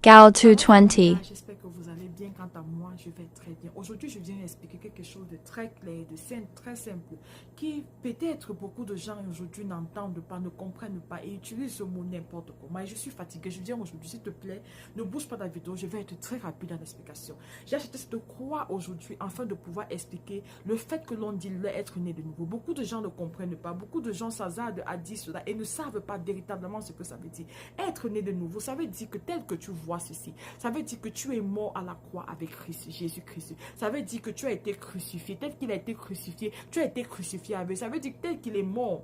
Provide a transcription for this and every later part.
Gal Alors, les 220. gars, j'espère que vous allez bien. Quant à moi, je vais très bien. Aujourd'hui, je viens expliquer quelque chose de très clair, de simple, très simple, qui peut-être beaucoup de gens aujourd'hui n'entendent pas, ne comprennent pas et utilisent ce mot n'importe comment. Et je suis fatiguée. Je viens aujourd'hui, s'il te plaît, ne bouge pas la vidéo. Je vais être très rapide dans l'explication. J'ai acheté cette croix aujourd'hui afin de pouvoir expliquer le fait que l'on dit être né de nouveau. Beaucoup de gens ne comprennent pas. Beaucoup de gens s'hasardent à dire cela et ne savent pas véritablement ce que ça veut dire. Être né de nouveau, ça veut dire que tel que tu vois ceci, ça veut dire que tu es mort à la croix avec Christ, Jésus-Christ. Ça veut dire que tu as été crucifié. Tel qu'il a été crucifié, tu as été crucifié avec. Ça veut dire que tel qu'il est mort,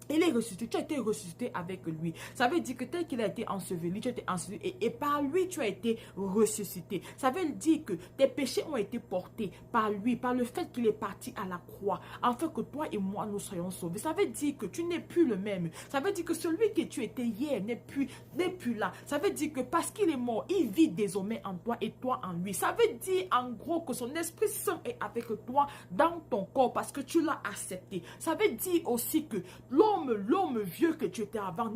il est ressuscité, tu as été ressuscité avec lui. Ça veut dire que tel qu'il a été enseveli, tu as été enseveli et par lui tu as été ressuscité. Ça veut dire que tes péchés ont été portés par lui, par le fait qu'il est parti à la croix, afin que toi et moi nous soyons sauvés. Ça veut dire que tu n'es plus le même. Ça veut dire que celui que tu étais hier n'est plus là. Ça veut dire que parce qu'il est mort, il vit désormais en toi et toi en lui. Ça veut dire en gros que son Esprit Saint est avec toi dans ton corps parce que tu l'as accepté. Ça veut dire aussi que l'homme vieux que tu étais avant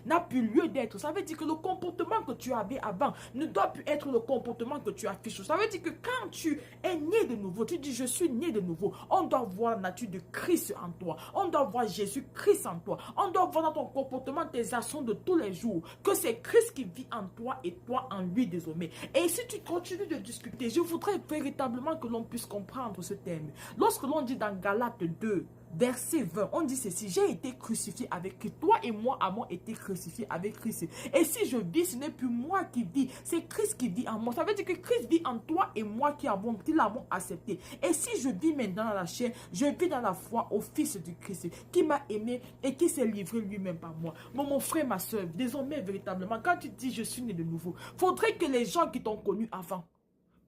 n'a plus lieu d'être. Ça veut dire que le comportement que tu avais avant ne doit plus être le comportement que tu affiches. Ça veut dire que quand tu es né de nouveau, tu dis je suis né de nouveau, on doit voir la nature de Christ en toi. On doit voir Jésus-Christ en toi. On doit voir dans ton comportement tes actions de tous les jours que c'est Christ qui vit en toi et toi en lui désormais. Et si tu continues de discuter, je voudrais véritablement que l'on puisse comprendre ce thème. Lorsque l'on dit dans Galates 2, verset 20, on dit ceci: j'ai été crucifié avec Christ. Toi et moi avons été crucifiés avec Christ. Et si je vis, ce n'est plus moi qui vis, c'est Christ qui vit en moi. Ça veut dire que Christ vit en toi et moi qui l'avons accepté. Et si je vis maintenant dans la chair, je vis dans la foi au Fils du Christ qui m'a aimé et qui s'est livré lui-même par moi. Mon frère, ma soeur, désormais véritablement, quand tu dis je suis né de nouveau, faudrait que les gens qui t'ont connu avant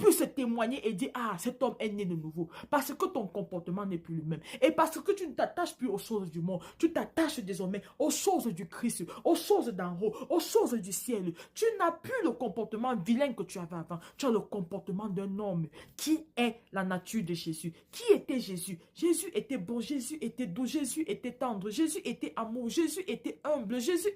puisse témoigner et dire ah, cet homme est né de nouveau, parce que ton comportement n'est plus le même et parce que tu ne t'attaches plus aux choses du monde, tu t'attaches désormais aux choses du Christ, aux choses d'en haut, aux choses du ciel. Tu n'as plus le comportement vilain que tu avais avant, tu as le comportement d'un homme qui est la nature de Jésus. Qui était Jésus? Jésus était bon, Jésus était doux, Jésus était tendre, Jésus était amour, Jésus était humble, Jésus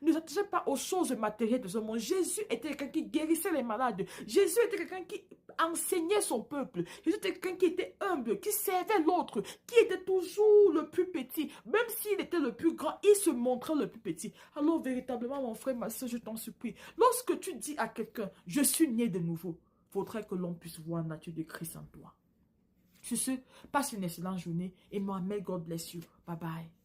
ne s'attachait pas aux choses matérielles de ce monde. Jésus était quelqu'un qui guérissait les malades, Jésus était quelqu'un qui enseignait son peuple. Jésus était quelqu'un qui était humble, qui servait l'autre, qui était toujours le plus petit. Même s'il était le plus grand, il se montrait le plus petit. Alors véritablement, mon frère, ma soeur, je t'en supplie, lorsque tu dis à quelqu'un, je suis né de nouveau, il faudrait que l'on puisse voir la nature de Christ en toi. Sur ce, passe une excellente journée et Mohamed, God bless you. Bye bye.